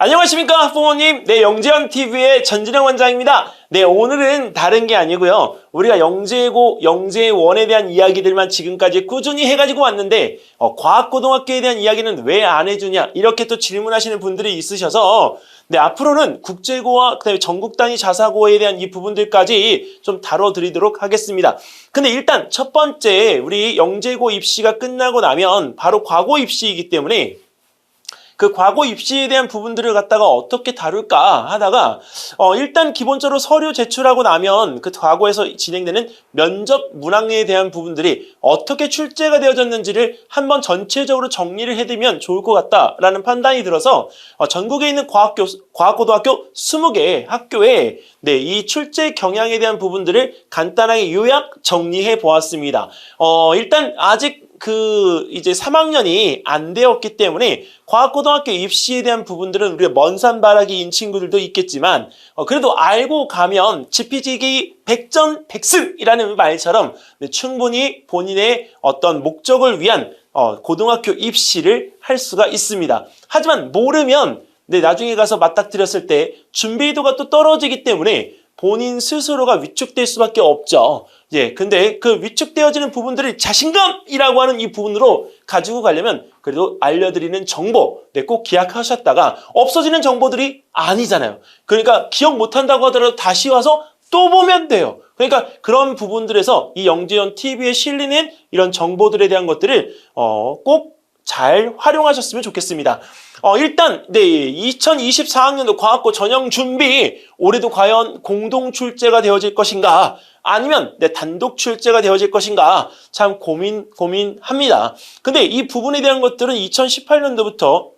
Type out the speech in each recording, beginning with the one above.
안녕하십니까 부모님. 네, 영재현TV의 전진영 원장입니다. 네, 오늘은 다른 게 아니고요. 우리가 영재고 영재원에 대한 이야기들만 지금까지 꾸준히 해가지고 왔는데 과학고등학교에 대한 이야기는 왜 안 해주냐 이렇게 또 질문하시는 분들이 있으셔서 네, 앞으로는 국제고와 그다음에 전국 단위 자사고에 대한 이 부분들까지 좀 다뤄드리도록 하겠습니다. 근데 일단 첫 번째 우리 영재고 입시가 끝나고 나면 바로 과고 입시이기 때문에 그 과거 입시에 대한 부분들을 갖다가 어떻게 다룰까 하다가 일단 기본적으로 서류 제출하고 나면 그 과거에서 진행되는 면접 문항에 대한 부분들이 어떻게 출제가 되어졌는지를 한번 전체적으로 정리를 해두면 좋을 것 같다라는 판단이 들어서 전국에 있는 과학고등학교 20개 학교에 네, 이 출제 경향에 대한 부분들을 간단하게 요약 정리해 보았습니다. 일단 아직 이제 3학년이 안 되었기 때문에 과학고등학교 입시에 대한 부분들은 우리가 먼산바라기인 친구들도 있겠지만 그래도 알고 가면 지피지기 백전백승이라는 말처럼 충분히 본인의 어떤 목적을 위한 고등학교 입시를 할 수가 있습니다. 하지만 모르면 나중에 가서 맞닥뜨렸을 때 준비도가 또 떨어지기 때문에 본인 스스로가 위축될 수밖에 없죠. 예, 근데 그 위축되어지는 부분들을 자신감이라고 하는 이 부분으로 가지고 가려면 그래도 알려드리는 정보, 꼭 기억하셨다가 없어지는 정보들이 아니잖아요. 그러니까 기억 못한다고 하더라도 다시 와서 또 보면 돼요. 그러니까 그런 부분들에서 이 영재현TV에 실리는 이런 정보들에 대한 것들을 꼭 잘 활용하셨으면 좋겠습니다. 일단 2024학년도 과학고 전형 준비 올해도 과연 공동 출제가 되어질 것인가 아니면 단독 출제가 되어질 것인가 참 고민합니다. 근데 이 부분에 대한 것들은 2018년도부터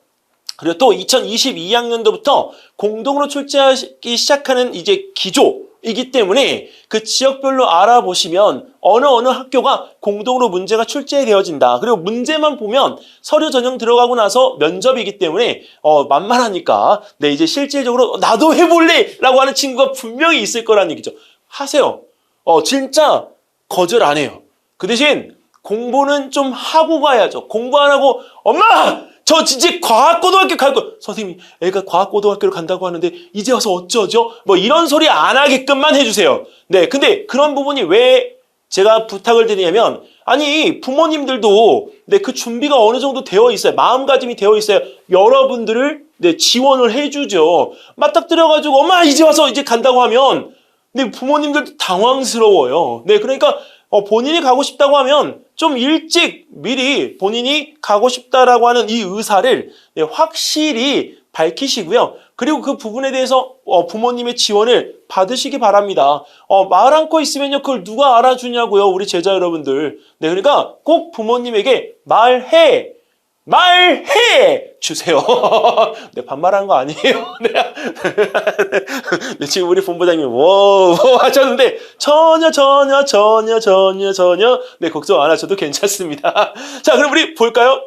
그리고 또 2022학년도부터 공동으로 출제하기 시작하는 이제 기조이기 때문에 그 지역별로 알아보시면 어느 학교가 공동으로 문제가 출제되어진다. 그리고 문제만 보면 서류 전형 들어가고 나서 면접이기 때문에 만만하니까 이제 실질적으로 나도 해볼래 라고 하는 친구가 분명히 있을 거라는 얘기죠. 하세요. 진짜 거절 안 해요. 그 대신 공부는 좀 하고 가야죠. 공부 안 하고 엄마! 저 진짜 과학고등학교 갈 거. 선생님이 애가 과학고등학교를 간다고 하는데 이제 와서 어쩌죠? 뭐 이런 소리 안 하게끔만 해주세요. 네, 근데 그런 부분이 왜 제가 부탁을 드리냐면 아니 부모님들도 그 준비가 어느 정도 되어 있어요. 마음가짐이 되어 있어요. 여러분들을 지원을 해주죠. 맞닥뜨려가지고 엄마 이제 와서 이제 간다고 하면 부모님들도 당황스러워요. 그러니까 본인이 가고 싶다고 하면 좀 일찍 미리 본인이 가고 싶다라고 하는 이 의사를 확실히 밝히시고요. 그리고 그 부분에 대해서 부모님의 지원을 받으시기 바랍니다. 말 않고 있으면요, 그걸 누가 알아주냐고요, 우리 제자 여러분들. 그러니까 꼭 부모님에게 말해 주세요. 반말한 거 아니에요. 지금 우리 본부장님 워 하셨는데 전혀 걱정 안 하셔도 괜찮습니다. 자, 그럼 우리 볼까요?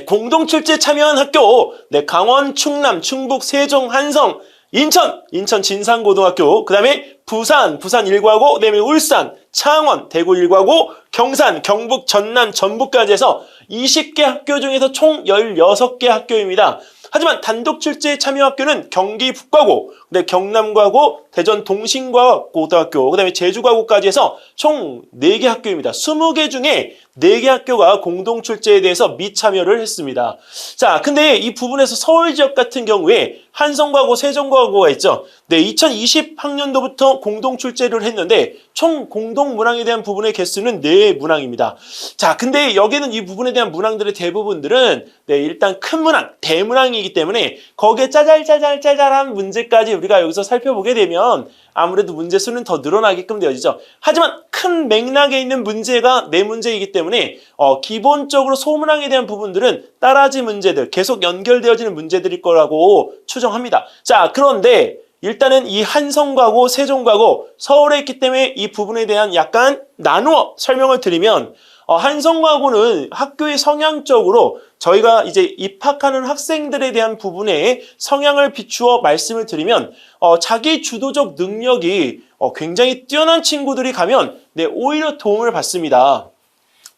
공동 출제 참여한 학교 강원, 충남, 충북, 세종, 한성, 인천 진산고등학교, 그 다음에 부산 1과고, 그 다음에 울산, 창원, 대구 1과고, 경산, 경북, 전남, 전북까지 해서 20개 학교 중에서 총 16개 학교입니다. 하지만 단독 출제 참여 학교는 경기 북과고, 경남과고, 대전 동신과고등학교, 그 다음에 제주과고까지 해서 총 4개 학교입니다. 20개 중에 4개 학교가 공동 출제에 대해서 미참여를 했습니다. 자, 근데 이 부분에서 서울 지역 같은 경우에 한성과고, 세종과고가 있죠. 2020학년도부터 공동 출제를 했는데 총 공동 문항에 대한 부분의 개수는 4문항입니다. 자, 근데 여기는 이 부분에 대한 문항들의 대부분들은 일단 큰 문항, 대문항이기 때문에 거기에 짜잘한 문제까지 우리가 여기서 살펴보게 되면 아무래도 문제 수는 더 늘어나게끔 되어지죠. 하지만 큰 맥락에 있는 문제가 4문제이기 때문에 기본적으로 소문항에 대한 부분들은 따라지 문제들, 계속 연결되어지는 문제들일 거라고 추정합니다. 자, 그런데 일단은 이 한성과고, 세종과고, 서울에 있기 때문에 이 부분에 대한 약간 나누어 설명을 드리면 한성과고는 학교의 성향적으로 저희가 이제 입학하는 학생들에 대한 부분에 성향을 비추어 말씀을 드리면 자기 주도적 능력이 굉장히 뛰어난 친구들이 가면 오히려 도움을 받습니다.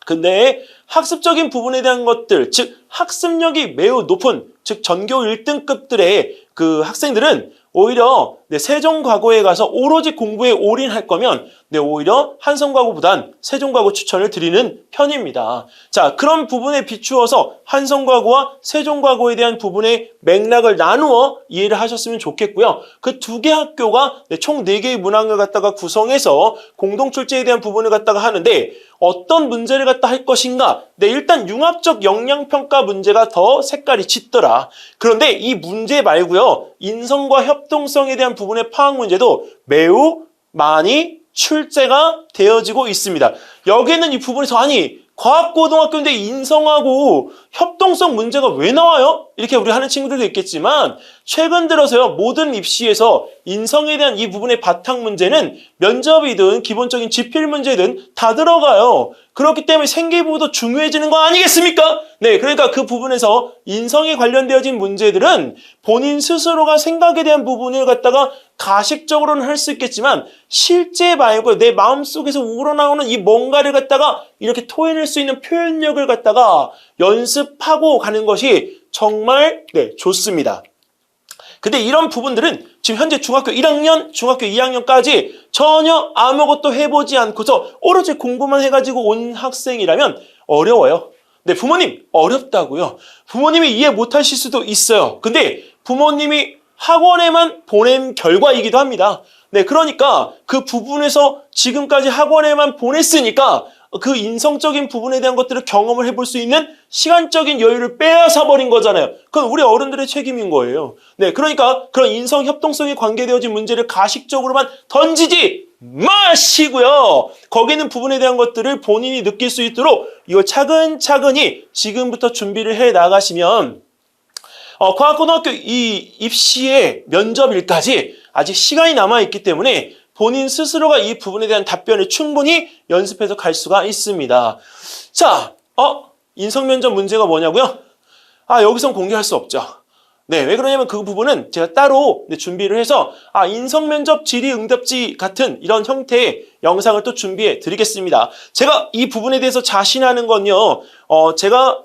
근데 학습적인 부분에 대한 것들, 즉 학습력이 매우 높은, 즉 전교 1등급들의 그 학생들은 오히려 세종과고에 가서 오로지 공부에 올인할 거면 오히려 한성과고보단 세종과고 추천을 드리는 편입니다. 자, 그런 부분에 비추어서 한성과고와 세종과고에 대한 부분의 맥락을 나누어 이해를 하셨으면 좋겠고요. 그 두 개 학교가 총 4개의 문항을 갖다가 구성해서 공동출제에 대한 부분을 갖다가 하는데 어떤 문제를 갖다 할 것인가? 일단 융합적 역량평가 문제가 더 색깔이 짙더라. 그런데 이 문제 말고요. 인성과 협동성에 대한 부분의 파악 문제도 매우 많이 출제가 되어지고 있습니다. 여기는 이 부분에서 아니 과학고등학교인데 인성하고 협동성 문제가 왜 나와요? 이렇게 우리 하는 친구들도 있겠지만 최근 들어서요. 모든 입시에서 인성에 대한 이 부분의 바탕 문제는 면접이든 기본적인 지필 문제든 다 들어가요. 그렇기 때문에 생기부도 중요해지는 거 아니겠습니까? 네, 그러니까 그 부분에서 인성에 관련되어진 문제들은 본인 스스로가 생각에 대한 부분을 갖다가 가식적으로는 할 수 있겠지만 실제 말고 내 마음속에서 우러나오는 이 뭔가를 갖다가 이렇게 토해낼 수 있는 표현력을 갖다가 연습하고 가는 것이 정말 좋습니다. 근데 이런 부분들은 지금 현재 중학교 1학년, 중학교 2학년까지 전혀 아무것도 해보지 않고서 오로지 공부만 해가지고 온 학생이라면 어려워요. 네, 부모님 어렵다고요. 부모님이 이해 못하실 수도 있어요. 근데 부모님이 학원에만 보낸 결과이기도 합니다. 네, 그러니까 그 부분에서 지금까지 학원에만 보냈으니까 그 인성적인 부분에 대한 것들을 경험을 해볼 수 있는 시간적인 여유를 빼앗아 버린 거잖아요. 그건 우리 어른들의 책임인 거예요. 네, 그러니까 그런 인성 협동성에 관계되어진 문제를 가식적으로만 던지지 마시고요. 거기 있는 부분에 대한 것들을 본인이 느낄 수 있도록 이걸 차근차근히 지금부터 준비를 해 나가시면 과학고등학교 이 입시의 면접일까지 아직 시간이 남아있기 때문에 본인 스스로가 이 부분에 대한 답변을 충분히 연습해서 갈 수가 있습니다. 자, 인성면접 문제가 뭐냐고요? 여기선 공개할 수 없죠. 네, 왜 그러냐면 그 부분은 제가 따로 준비를 해서 인성면접 질의응답지 같은 이런 형태의 영상을 또 준비해 드리겠습니다. 제가 이 부분에 대해서 자신하는 건요, 제가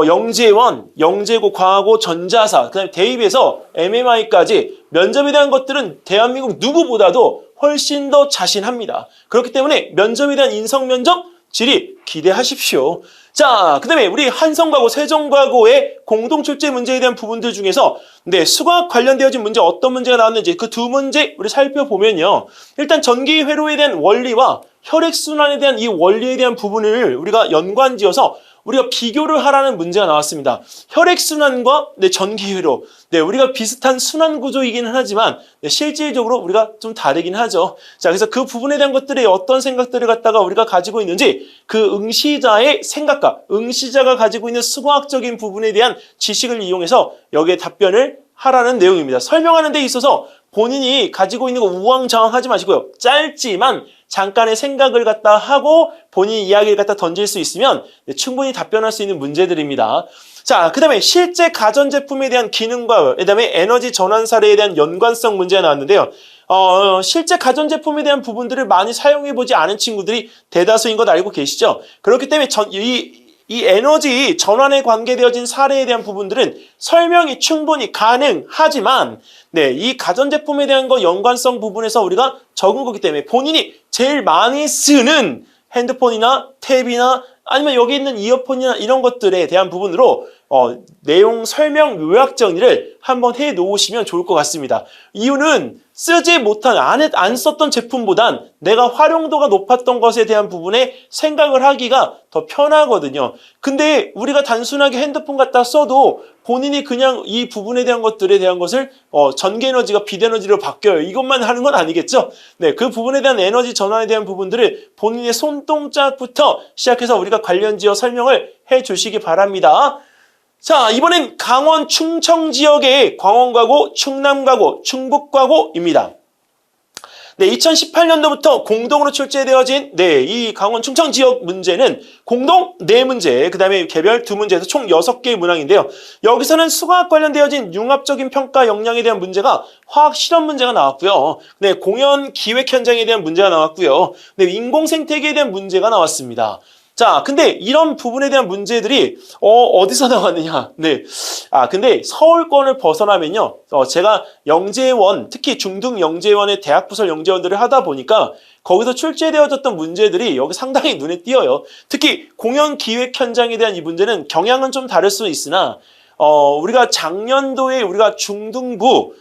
영재원, 영재고, 과고, 전자사, 그다음에 대입에서 MMI까지 면접에 대한 것들은 대한민국 누구보다도 훨씬 더 자신합니다. 그렇기 때문에 면접에 대한 인성면접 질의 기대하십시오. 자, 그 다음에 우리 한성과고, 세종과고의 공동출제 문제에 대한 부분들 중에서 수학 관련되어진 문제 어떤 문제가 나왔는지 그 두 문제 우리 살펴보면요. 일단 전기회로에 대한 원리와 혈액순환에 대한 이 원리에 대한 부분을 우리가 연관지어서 우리가 비교를 하라는 문제가 나왔습니다. 혈액순환과 전기회로. 우리가 비슷한 순환 구조이기는 하지만 실질적으로 우리가 좀 다르긴 하죠. 자, 그래서 그 부분에 대한 것들이 어떤 생각들을 갖다가 우리가 가지고 있는지 그 응시자의 생각과 응시자가 가지고 있는 수학적인 부분에 대한 지식을 이용해서 여기에 답변을 하라는 내용입니다. 설명하는 데 있어서 본인이 가지고 있는 거 우왕좌왕하지 마시고요. 짧지만 잠깐의 생각을 갖다 하고 본인 이야기를 갖다 던질 수 있으면 충분히 답변할 수 있는 문제들입니다. 자, 그 다음에 실제 가전제품에 대한 기능과 그 다음에 에너지 전환 사례에 대한 연관성 문제가 나왔는데요. 실제 가전제품에 대한 부분들을 많이 사용해보지 않은 친구들이 대다수인 것 알고 계시죠? 그렇기 때문에 이 에너지 전환에 관계되어진 사례에 대한 부분들은 설명이 충분히 가능하지만 이 가전제품에 대한 연관성 부분에서 우리가 적은 거기 때문에 본인이 제일 많이 쓰는 핸드폰이나 탭이나 아니면 여기 있는 이어폰이나 이런 것들에 대한 부분으로 내용 설명 요약 정리를 한번 해 놓으시면 좋을 것 같습니다. 이유는 쓰지 못한 안 썼던 제품보단 내가 활용도가 높았던 것에 대한 부분에 생각을 하기가 더 편하거든요. 근데 우리가 단순하게 핸드폰 갖다 써도 본인이 그냥 이 부분에 대한 것들에 대한 것을 전기에너지가 빛에너지로 바뀌어요. 이것만 하는 건 아니겠죠? 네, 그 부분에 대한 에너지 전환에 대한 부분들을 본인의 손동작부터 시작해서 우리가 관련지어 설명을 해 주시기 바랍니다. 자, 이번엔 강원 충청 지역의 광원과고, 충남과고, 충북과고입니다. 2018년도부터 공동으로 출제되어진 이 강원 충청 지역 문제는 공동 4문제, 그 다음에 개별 2문제에서 총 6개의 문항인데요. 여기서는 수학 관련되어진 융합적인 평가 역량에 대한 문제가 화학 실험 문제가 나왔고요. 공연 기획 현장에 대한 문제가 나왔고요. 인공생태계에 대한 문제가 나왔습니다. 자, 근데 이런 부분에 대한 문제들이 어디서 나왔느냐? 네. 근데 서울권을 벗어나면요. 제가 영재원, 특히 중등 영재원의 대학 부설 영재원들을 하다 보니까 거기서 출제되어졌던 문제들이 여기 상당히 눈에 띄어요. 특히 공연 기획 현장에 대한 이 문제는 경향은 좀 다를 수 있으나 우리가 작년도에 우리가 중등부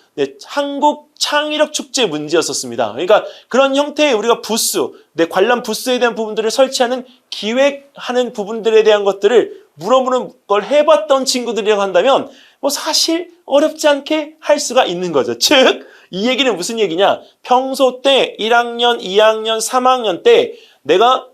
한국 창의력 축제 문제였었습니다. 그러니까 그런 형태의 우리가 부스, 관람 부스에 대한 부분들을 설치하는 기획하는 부분들에 대한 것들을 물어보는 걸 해봤던 친구들이라고 한다면 뭐 사실 어렵지 않게 할 수가 있는 거죠. 즉, 이 얘기는 무슨 얘기냐? 평소 때 1학년, 2학년, 3학년 때 내가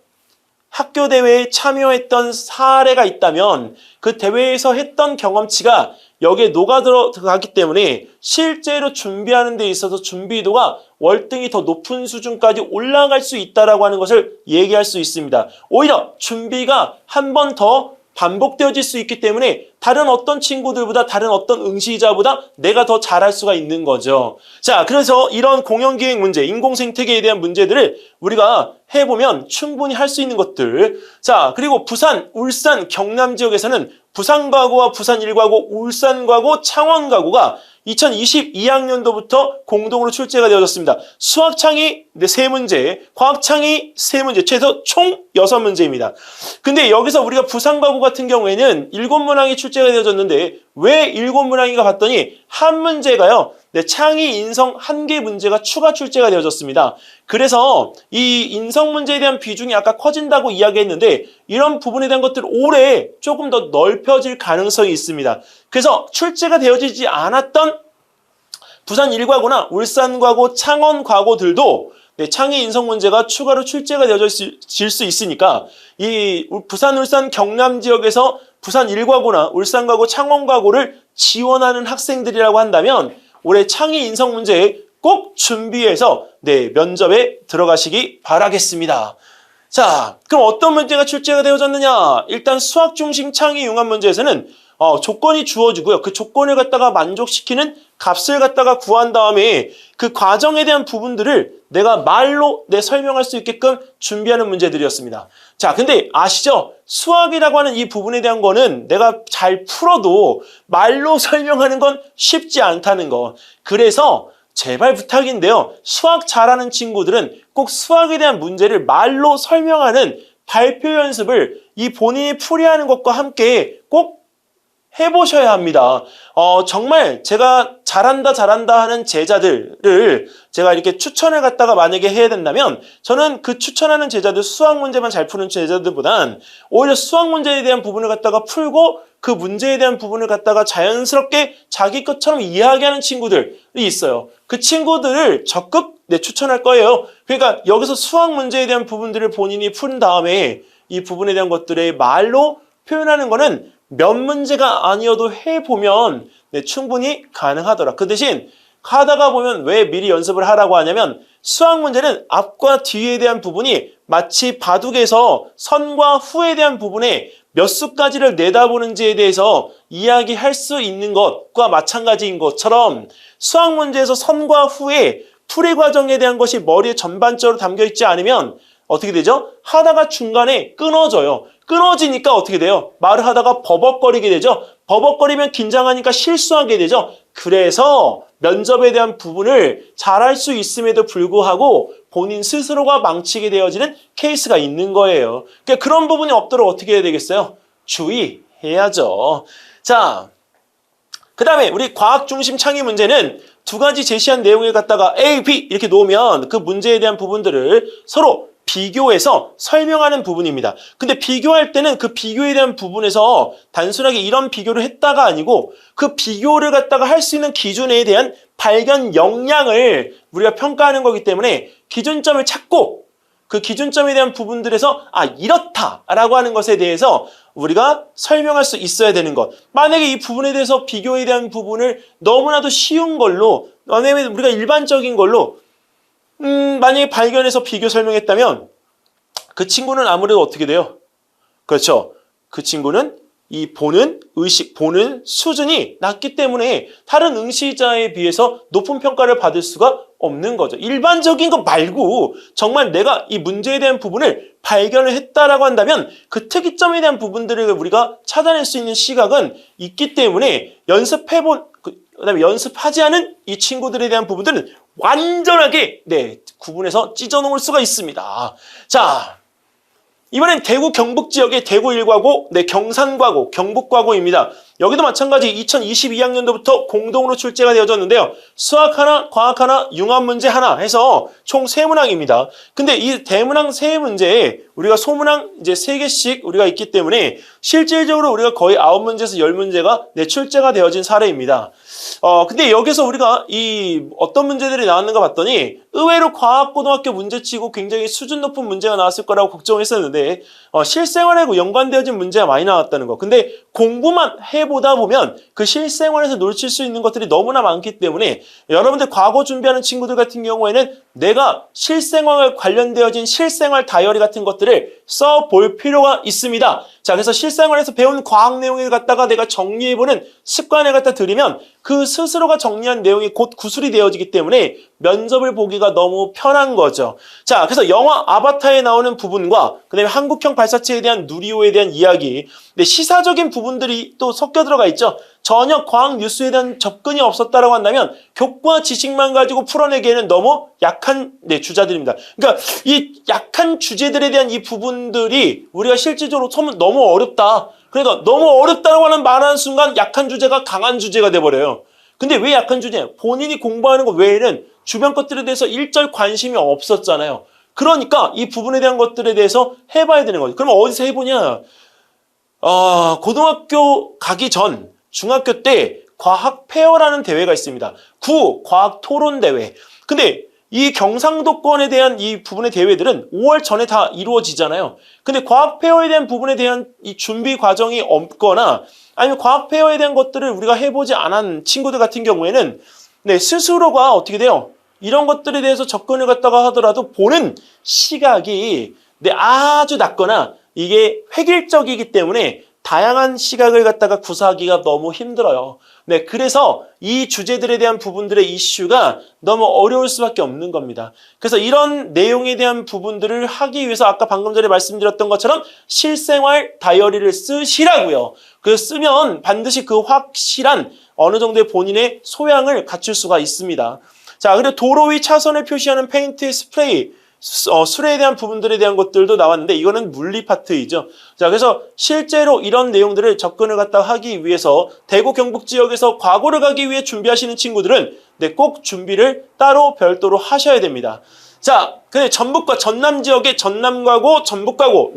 학교 대회에 참여했던 사례가 있다면 그 대회에서 했던 경험치가 여기에 녹아들어가기 때문에 실제로 준비하는 데 있어서 준비도가 월등히 더 높은 수준까지 올라갈 수 있다고 하는 것을 얘기할 수 있습니다. 오히려 준비가 한 번 더 반복되어질 수 있기 때문에 다른 어떤 친구들보다 다른 어떤 응시자보다 내가 더 잘할 수가 있는 거죠. 자, 그래서 이런 공연기획 문제, 인공생태계에 대한 문제들을 우리가 해보면 충분히 할 수 있는 것들. 자, 그리고 부산, 울산, 경남 지역에서는 부산과고와 부산 1과고, 울산과고, 창원과고가 2022학년도부터 공동으로 출제가 되어졌습니다. 수학창의 3문제, 과학창의 3문제, 최소 총 6문제입니다. 근데 여기서 우리가 부산과고 같은 경우에는 7문항이 출제가 되어졌는데 왜 7문항인가 봤더니 한 문제가요. 창의 인성 1개 문제가 추가 출제가 되어졌습니다. 그래서 이 인성 문제에 대한 비중이 아까 커진다고 이야기했는데 이런 부분에 대한 것들 올해 조금 더 넓혀질 가능성이 있습니다. 그래서 출제가 되어지지 않았던 부산 1과고나 울산 과고, 창원 과고들도 창의 인성 문제가 추가로 출제가 되어질 수 있으니까 이 부산, 울산, 경남 지역에서 부산 1과고나 울산 과고, 창원 과고를 지원하는 학생들이라고 한다면 올해 창의 인성 문제 꼭 준비해서 면접에 들어가시기 바라겠습니다. 자, 그럼 어떤 문제가 출제가 되어졌느냐? 일단 수학 중심 창의 융합 문제에서는 조건이 주어지고요. 그 조건을 갖다가 만족시키는 값을 갖다가 구한 다음에 그 과정에 대한 부분들을 내가 말로 설명할 수 있게끔 준비하는 문제들이었습니다. 자, 근데 아시죠? 수학이라고 하는 이 부분에 대한 거는 내가 잘 풀어도 말로 설명하는 건 쉽지 않다는 거. 그래서 제발 부탁인데요. 수학 잘하는 친구들은 꼭 수학에 대한 문제를 말로 설명하는 발표 연습을 이 본인이 풀이하는 것과 함께 꼭 해보셔야 합니다. 정말 제가 잘한다 하는 제자들을 제가 이렇게 추천을 갖다가 만약에 해야 된다면 저는 그 추천하는 제자들 수학 문제만 잘 푸는 제자들보단 오히려 수학 문제에 대한 부분을 갖다가 풀고 그 문제에 대한 부분을 갖다가 자연스럽게 자기 것처럼 이야기하는 친구들이 있어요. 그 친구들을 적극 추천할 거예요. 그러니까 여기서 수학 문제에 대한 부분들을 본인이 푼 다음에 이 부분에 대한 것들을 말로 표현하는 거는 몇 문제가 아니어도 해보면 충분히 가능하더라. 그 대신 하다가 보면 왜 미리 연습을 하라고 하냐면 수학 문제는 앞과 뒤에 대한 부분이 마치 바둑에서 선과 후에 대한 부분에 몇 수까지를 내다보는지에 대해서 이야기할 수 있는 것과 마찬가지인 것처럼 수학 문제에서 선과 후에 풀이 과정에 대한 것이 머리에 전반적으로 담겨있지 않으면 어떻게 되죠? 하다가 중간에 끊어져요. 끊어지니까 어떻게 돼요? 말을 하다가 버벅거리게 되죠. 버벅거리면 긴장하니까 실수하게 되죠. 그래서 면접에 대한 부분을 잘할 수 있음에도 불구하고 본인 스스로가 망치게 되어지는 케이스가 있는 거예요. 그러니까 그런 부분이 없도록 어떻게 해야 되겠어요? 주의해야죠. 자, 그 다음에 우리 과학 중심 창의 문제는 두 가지 제시한 내용을 갖다가 A, B 이렇게 놓으면 그 문제에 대한 부분들을 서로 비교해서 설명하는 부분입니다. 근데 비교할 때는 그 비교에 대한 부분에서 단순하게 이런 비교를 했다가 아니고 그 비교를 갖다가 할 수 있는 기준에 대한 발견 역량을 우리가 평가하는 거기 때문에 기준점을 찾고 그 기준점에 대한 부분들에서 이렇다라고 하는 것에 대해서 우리가 설명할 수 있어야 되는 것. 만약에 이 부분에 대해서 비교에 대한 부분을 너무나도 쉬운 걸로 만약에 우리가 일반적인 걸로 만약에 발견해서 비교 설명했다면 그 친구는 아무래도 어떻게 돼요? 그렇죠. 그 친구는 이 보는 수준이 낮기 때문에 다른 응시자에 비해서 높은 평가를 받을 수가 없는 거죠. 일반적인 거 말고 정말 내가 이 문제에 대한 부분을 발견을 했다라고 한다면 그 특이점에 대한 부분들을 우리가 찾아낼 수 있는 시각은 있기 때문에 그다음에 연습하지 않은 이 친구들에 대한 부분들은 완전하게 구분해서 찢어놓을 수가 있습니다. 자, 이번엔 대구 경북 지역의 대구 1과고, 경산과고, 경북과고입니다. 여기도 마찬가지 2022학년도부터 공동으로 출제가 되어졌는데요. 수학 하나, 과학 하나, 융합 문제 하나 해서 총 3문항입니다. 근데 이 대문항 3문제에 우리가 소문항 이제 3개씩 우리가 있기 때문에 실질적으로 우리가 거의 9문제에서 10문제가 출제가 되어진 사례입니다. 근데 여기서 우리가 이 어떤 문제들이 나왔는가 봤더니 의외로 과학고등학교 문제치고 굉장히 수준 높은 문제가 나왔을 거라고 걱정했었는데 실생활하고 연관되어진 문제가 많이 나왔다는 거. 근데 공부만 해보다 보면 그 실생활에서 놓칠 수 있는 것들이 너무나 많기 때문에 여러분들 과거 준비하는 친구들 같은 경우에는 내가 실생활 관련되어진 실생활 다이어리 같은 것들을 써볼 필요가 있습니다. 자, 그래서 실생활에서 배운 과학 내용을 갖다가 내가 정리해보는 습관을 갖다 들이면 그 스스로가 정리한 내용이 곧 구술이 되어지기 때문에 면접을 보기가 너무 편한 거죠. 자, 그래서 영화 아바타에 나오는 부분과 그다음에 한국형 발사체에 대한 누리호에 대한 이야기, 시사적인 부분들이 또 섞여 들어가 있죠. 전혀 과학 뉴스에 대한 접근이 없었다라고 한다면 교과 지식만 가지고 풀어내기에는 너무 약한 주자들입니다. 그러니까 이 약한 주제들에 대한 이 부분들이 우리가 실질적으로 너무 어렵다. 그러니까 너무 어렵다고 말하는 순간 약한 주제가 강한 주제가 돼버려요. 근데 왜 약한 주제? 본인이 공부하는 것 외에는 주변 것들에 대해서 일절 관심이 없었잖아요. 그러니까 이 부분에 대한 것들에 대해서 해봐야 되는 거죠. 그러면 어디서 해보냐? 고등학교 가기 전 중학교 때 과학 페어라는 대회가 있습니다. 과학 토론 대회. 근데 이 경상도권에 대한 이 부분의 대회들은 5월 전에 다 이루어지잖아요. 근데 과학 페어에 대한 부분에 대한 이 준비 과정이 없거나 아니면 과학 페어에 대한 것들을 우리가 해보지 않은 친구들 같은 경우에는 스스로가 어떻게 돼요? 이런 것들에 대해서 접근을 갖다가 하더라도 보는 시각이 아주 낮거나 이게 획일적이기 때문에 다양한 시각을 갖다가 구사하기가 너무 힘들어요. 그래서 이 주제들에 대한 부분들의 이슈가 너무 어려울 수밖에 없는 겁니다. 그래서 이런 내용에 대한 부분들을 하기 위해서 아까 방금 전에 말씀드렸던 것처럼 실생활 다이어리를 쓰시라고요. 쓰면 반드시 그 확실한 어느 정도의 본인의 소양을 갖출 수가 있습니다. 자, 그리고 도로 위 차선을 표시하는 페인트 스프레이, 수레에 대한 부분들에 대한 것들도 나왔는데 이거는 물리 파트이죠. 자, 그래서 실제로 이런 내용들을 접근을 갖다 하기 위해서 대구 경북 지역에서 과고를 가기 위해 준비하시는 친구들은 꼭 준비를 따로 별도로 하셔야 됩니다. 자, 근데 전북과 전남 지역의 전남과고, 전북과고,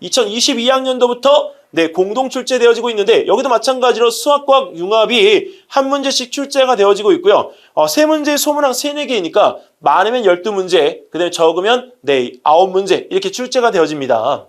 2022학년도부터 공동 출제되어지고 있는데 여기도 마찬가지로 수학과학 융합이 한 문제씩 출제가 되어지고 있고요. 3문제 소문항 3, 4개이니까 많으면 12문제, 그다음에 적으면 9문제 이렇게 출제가 되어집니다.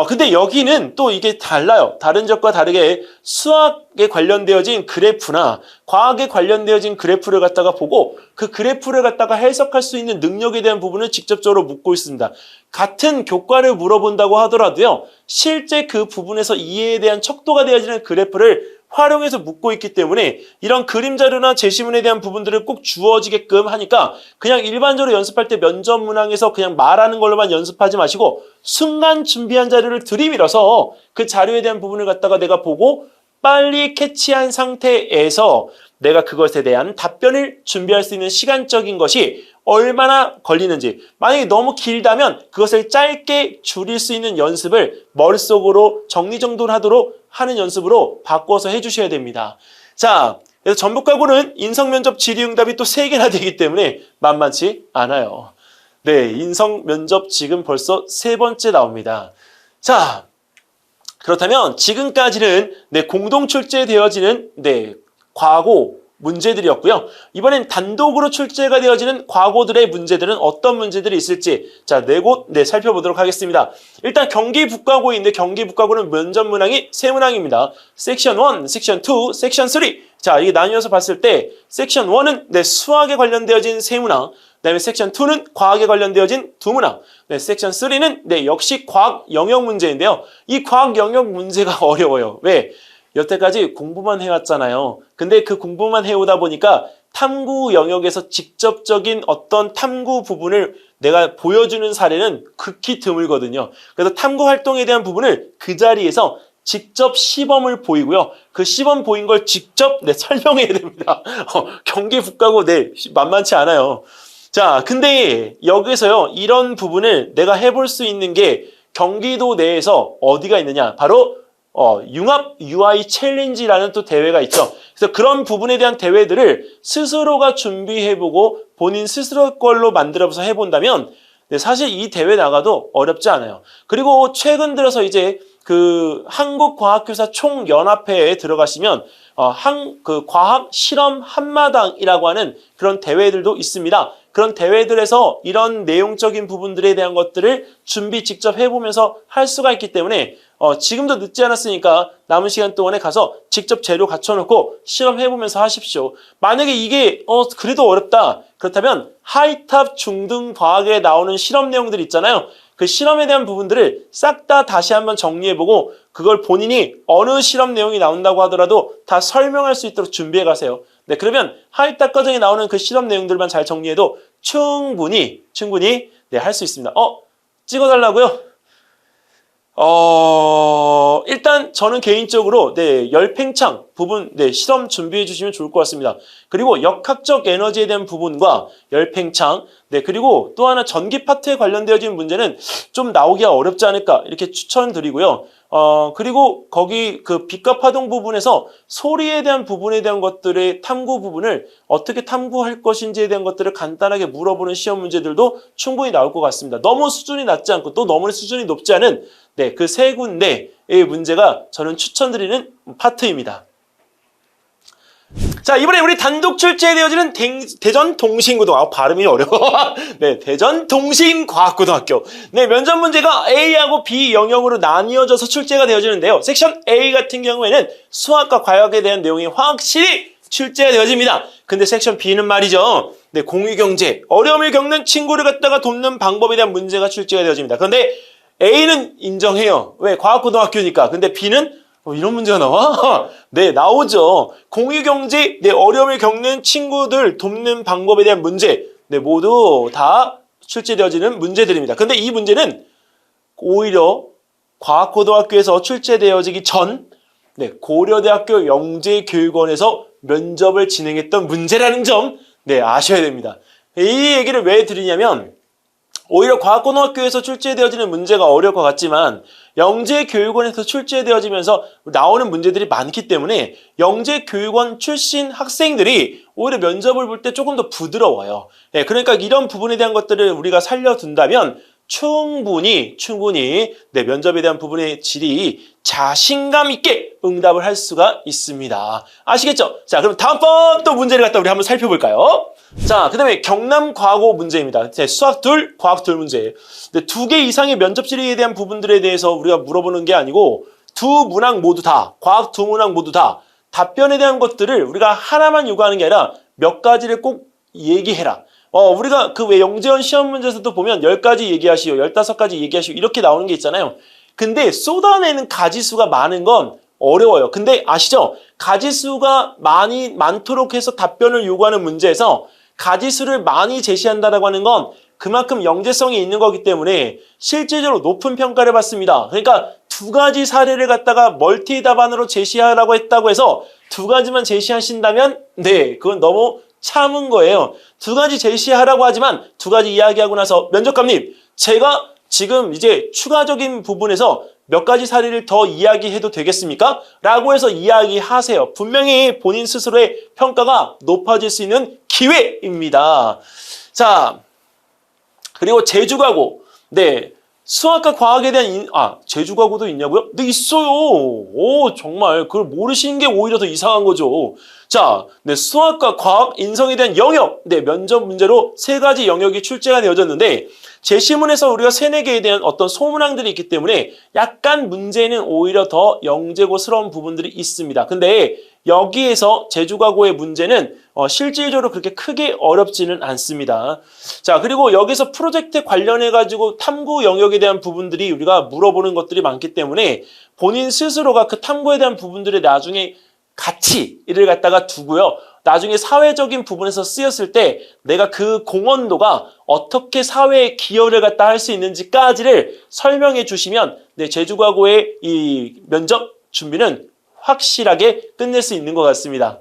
근데 여기는 또 이게 달라요. 다른 지역과 다르게 수학에 관련되어진 그래프나 과학에 관련되어진 그래프를 갖다가 보고 그 그래프를 갖다가 해석할 수 있는 능력에 대한 부분을 직접적으로 묻고 있습니다. 같은 교과를 물어본다고 하더라도요. 실제 그 부분에서 이해에 대한 척도가 되어지는 그래프를 활용해서 묻고 있기 때문에 이런 그림 자료나 제시문에 대한 부분들을 꼭 주어지게끔 하니까 그냥 일반적으로 연습할 때 면접 문항에서 그냥 말하는 걸로만 연습하지 마시고 순간 준비한 자료를 들이밀어서 그 자료에 대한 부분을 갖다가 내가 보고 빨리 캐치한 상태에서 내가 그것에 대한 답변을 준비할 수 있는 시간적인 것이 얼마나 걸리는지, 만약에 너무 길다면 그것을 짧게 줄일 수 있는 연습을 머릿속으로 정리정돈하도록 하는 연습으로 바꿔서 해주셔야 됩니다. 자, 그래서 전북과고는 인성면접 질의응답이 또 3개나 되기 때문에 만만치 않아요. 인성면접 지금 벌써 3번째 나옵니다. 자, 그렇다면 지금까지는 공동 출제되어지는 과고 문제들이었고요. 이번엔 단독으로 출제가 되어지는 과고들의 문제들은 어떤 문제들이 있을지 자, 4곳 살펴보도록 하겠습니다. 일단 경기북과고인데 경기북과고는 면접 문항이 3문항입니다. 섹션 1, 섹션 2, 섹션 3. 자, 이게 나뉘어서 봤을 때 섹션 1은 수학에 관련되어진 3문항, 그다음에 섹션 2는 과학에 관련되어진 2문항, 섹션 3는 역시 과학 영역 문제인데요. 이 과학 영역 문제가 어려워요. 왜? 여태까지 공부만 해왔잖아요. 근데 그 공부만 해오다 보니까 탐구 영역에서 직접적인 어떤 탐구 부분을 내가 보여주는 사례는 극히 드물거든요. 그래서 탐구 활동에 대한 부분을 그 자리에서 직접 시범을 보이고요. 그 시범 보인 걸 직접 설명해야 됩니다. 경기 국가고 만만치 않아요. 자, 근데 여기서요, 이런 부분을 내가 해볼 수 있는 게 경기도 내에서 어디가 있느냐? 바로 융합 UI 챌린지라는 또 대회가 있죠. 그래서 그런 부분에 대한 대회들을 스스로가 준비해보고 본인 스스로 걸로 만들어서 해본다면 사실 이 대회 나가도 어렵지 않아요. 그리고 최근 들어서 이제 그 한국과학교사 총연합회에 들어가시면 그 과학 실험 한마당이라고 하는 그런 대회들도 있습니다. 그런 대회들에서 이런 내용적인 부분들에 대한 것들을 준비 직접 해보면서 할 수가 있기 때문에 지금도 늦지 않았으니까 남은 시간 동안에 가서 직접 재료 갖춰놓고 실험해보면서 하십시오. 만약에 이게 그래도 어렵다. 그렇다면 하이탑 중등 과학에 나오는 실험 내용들 있잖아요. 그 실험에 대한 부분들을 싹 다 다시 한번 정리해보고 그걸 본인이 어느 실험 내용이 나온다고 하더라도 다 설명할 수 있도록 준비해 가세요. 네, 그러면 하이탑 과정에 나오는 그 실험 내용들만 잘 정리해도 충분히 할 수 있습니다. 찍어달라고요? 일단 저는 개인적으로 열팽창 부분 실험 준비해 주시면 좋을 것 같습니다. 그리고 역학적 에너지에 대한 부분과 열팽창 그리고 또 하나 전기 파트에 관련되어진 문제는 좀 나오기가 어렵지 않을까 이렇게 추천드리고요. 그리고 거기 그 빛과 파동 부분에서 소리에 대한 부분에 대한 것들의 탐구 부분을 어떻게 탐구할 것인지에 대한 것들을 간단하게 물어보는 시험 문제들도 충분히 나올 것 같습니다. 너무 수준이 낮지 않고 또 너무 수준이 높지 않은 그 세 군데의 문제가 저는 추천드리는 파트입니다. 자, 이번에 우리 단독 출제되어지는 대전 동신고등학교. 발음이 어려워. 대전 동신과학고등학교. 면접 문제가 A하고 B 영역으로 나뉘어져서 출제가 되어지는데요. 섹션 A 같은 경우에는 수학과 과학에 대한 내용이 확실히 출제가 되어집니다. 근데 섹션 B는 말이죠. 공유경제, 어려움을 겪는 친구를 갖다가 돕는 방법에 대한 문제가 출제가 되어집니다. 그런데 A는 인정해요. 왜? 과학고등학교니까. 근데 B는 이런 문제가 나와? 나오죠. 공유경제, 어려움을 겪는 친구들 돕는 방법에 대한 문제, 모두 다 출제되어지는 문제들입니다. 근데 이 문제는 오히려 과학고등학교에서 출제되어지기 전, 고려대학교 영재교육원에서 면접을 진행했던 문제라는 점, 아셔야 됩니다. 이 얘기를 왜 드리냐면, 오히려 과학고등학교에서 출제되어지는 문제가 어려울 것 같지만 영재교육원에서 출제되어지면서 나오는 문제들이 많기 때문에 영재교육원 출신 학생들이 오히려 면접을 볼 때 조금 더 부드러워요. 그러니까 이런 부분에 대한 것들을 우리가 살려둔다면 충분히 면접에 대한 부분의 질이 자신감 있게 응답을 할 수가 있습니다. 아시겠죠? 자, 그럼 다음번 또 문제를 갖다 우리 한번 살펴볼까요? 자, 그 다음에 경남과고 문제입니다. 수학 둘, 과학 둘 문제. 2개 이상의 면접 질의에 대한 부분들에 대해서 우리가 물어보는 게 아니고 두 문항 모두 다, 과학 두 문항 모두 다 답변에 대한 것들을 우리가 하나만 요구하는 게 아니라 몇 가지를 꼭 얘기해라. 우리가 그 왜 영재원 시험 문제에서도 보면 10가지 얘기하시오, 15가지 얘기하시오 이렇게 나오는 게 있잖아요. 근데 쏟아내는 가지수가 많은 건 어려워요. 근데 아시죠? 가지수가 많도록 해서 답변을 요구하는 문제에서 가지수를 많이 제시한다라고 하는 건 그만큼 영재성이 있는 거기 때문에 실질적으로 높은 평가를 받습니다. 그러니까 2가지 사례를 갖다가 멀티 답안으로 제시하라고 했다고 해서 2가지만 제시하신다면 그건 너무 참은 거예요. 2가지 제시하라고 하지만 2가지 이야기하고 나서 면접관님, 제가 지금 이제 추가적인 부분에서 몇 가지 사례를 더 이야기해도 되겠습니까? 라고 해서 이야기하세요. 분명히 본인 스스로의 평가가 높아질 수 있는 기회입니다. 자, 그리고 제주과고. 수학과 과학에 대한 제주과고도 있냐고요? 네, 있어요. 오, 정말 그걸 모르시는 게 오히려 더 이상한 거죠. 자, 수학과 과학, 인성에 대한 영역. 면접 문제로 3가지 영역이 출제가 되어졌는데 제시문에서 우리가 3, 4개에 대한 어떤 소문항들이 있기 때문에 약간 문제는 오히려 더 영재고스러운 부분들이 있습니다. 근데 여기에서 제주과고의 문제는 실질적으로 그렇게 크게 어렵지는 않습니다. 자, 그리고 여기서 프로젝트 관련해가지고 탐구 영역에 대한 부분들이 우리가 물어보는 것들이 많기 때문에 본인 스스로가 그 탐구에 대한 부분들을 나중에 가치를 갖다가 두고요. 나중에 사회적인 부분에서 쓰였을 때 내가 그 공헌도가 어떻게 사회에 기여를 갖다 할 수 있는지까지를 설명해 주시면 제주과고의 이 면접 준비는 확실하게 끝낼 수 있는 것 같습니다.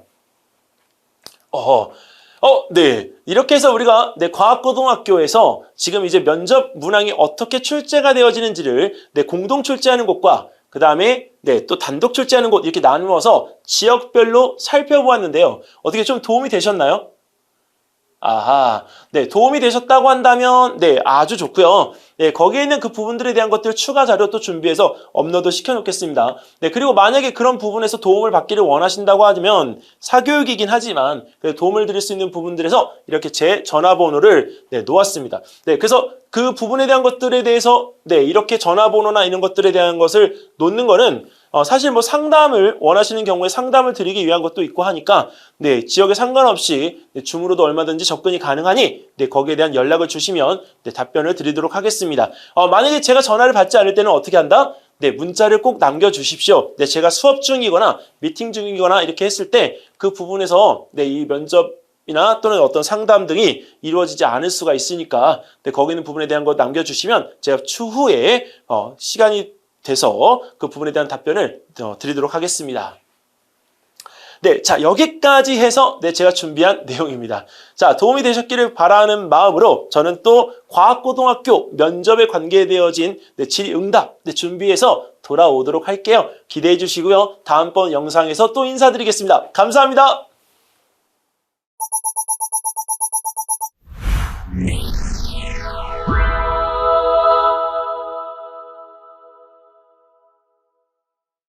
네. 이렇게 해서 우리가 과학고등학교에서 지금 이제 면접 문항이 어떻게 출제가 되어지는지를 공동 출제하는 곳과 그 다음에 또 단독 출제하는 곳 이렇게 나누어서 지역별로 살펴보았는데요. 어떻게 좀 도움이 되셨나요? 아하, 도움이 되셨다고 한다면, 아주 좋고요. 거기에 있는 그 부분들에 대한 것들 추가 자료 또 준비해서 업로드 시켜놓겠습니다. 그리고 만약에 그런 부분에서 도움을 받기를 원하신다고 하면, 사교육이긴 하지만, 도움을 드릴 수 있는 부분들에서 이렇게 제 전화번호를 놓았습니다. 그래서 그 부분에 대한 것들에 대해서, 이렇게 전화번호나 이런 것들에 대한 것을 놓는 거는, 사실 뭐 상담을 원하시는 경우에 상담을 드리기 위한 것도 있고 하니까 지역에 상관없이 줌으로도 얼마든지 접근이 가능하니 거기에 대한 연락을 주시면 답변을 드리도록 하겠습니다. 만약에 제가 전화를 받지 않을 때는 어떻게 한다? 문자를 꼭 남겨주십시오. 제가 수업 중이거나 미팅 중이거나 이렇게 했을 때 그 부분에서 이 면접이나 또는 어떤 상담 등이 이루어지지 않을 수가 있으니까 거기 있는 부분에 대한 거 남겨주시면 제가 추후에 시간이 돼서 그 부분에 대한 답변을 드리도록 하겠습니다. 자, 여기까지 해서 제가 준비한 내용입니다. 자, 도움이 되셨기를 바라는 마음으로 저는 또 과학고등학교 면접에 관계되어진 질의응답 준비해서 돌아오도록 할게요. 기대해 주시고요. 다음번 영상에서 또 인사드리겠습니다. 감사합니다.